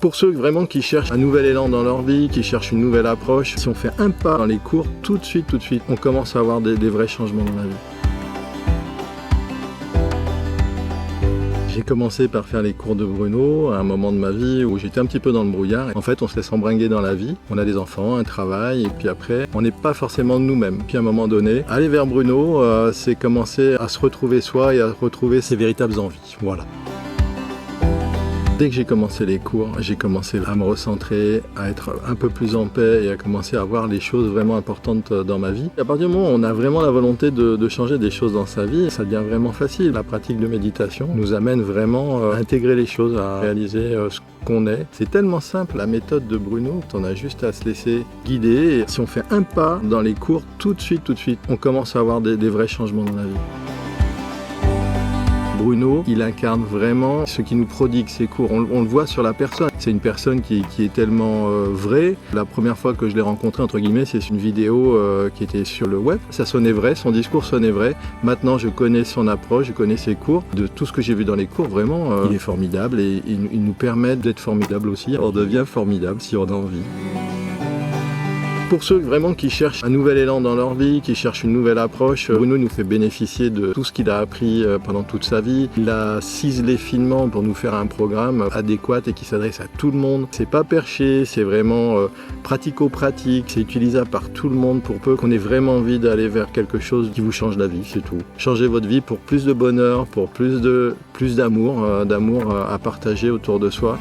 Pour ceux vraiment qui cherchent un nouvel élan dans leur vie, qui cherchent une nouvelle approche, si on fait un pas dans les cours, tout de suite, on commence à avoir des vrais changements dans la vie. J'ai commencé par faire les cours de Bruno à un moment de ma vie où j'étais un petit peu dans le brouillard. En fait, on se laisse embringuer dans la vie. On a des enfants, un travail, et puis après, on n'est pas forcément nous-mêmes. Puis à un moment donné, aller vers Bruno, c'est commencer à se retrouver soi et à retrouver ses véritables envies. Voilà. Dès que j'ai commencé les cours, j'ai commencé à me recentrer, à être un peu plus en paix et à commencer à voir les choses vraiment importantes dans ma vie. À partir du moment où on a vraiment la volonté de changer des choses dans sa vie, ça devient vraiment facile. La pratique de méditation nous amène vraiment à intégrer les choses, à réaliser ce qu'on est. C'est tellement simple, la méthode de Bruno, on a juste à se laisser guider. Et si on fait un pas dans les cours, tout de suite, on commence à avoir des vrais changements dans la vie. Bruno, il incarne vraiment ce qui nous prodigue ses cours. On le voit sur la personne. C'est une personne qui est tellement vraie. La première fois que je l'ai rencontré, entre guillemets, c'est une vidéo qui était sur le web. Ça sonnait vrai, son discours sonnait vrai. Maintenant, je connais son approche, je connais ses cours. De tout ce que j'ai vu dans les cours, vraiment, il est formidable et il nous permet d'être formidable aussi. On devient formidable si on a envie. Pour ceux vraiment qui cherchent un nouvel élan dans leur vie, qui cherchent une nouvelle approche, Bruno nous fait bénéficier de tout ce qu'il a appris pendant toute sa vie. Il a ciselé finement pour nous faire un programme adéquat et qui s'adresse à tout le monde. C'est pas perché, c'est vraiment pratico-pratique, c'est utilisable par tout le monde pour peu qu'on ait vraiment envie d'aller vers quelque chose qui vous change la vie, c'est tout. Changez votre vie pour plus de bonheur, pour plus d'amour, d'amour à partager autour de soi.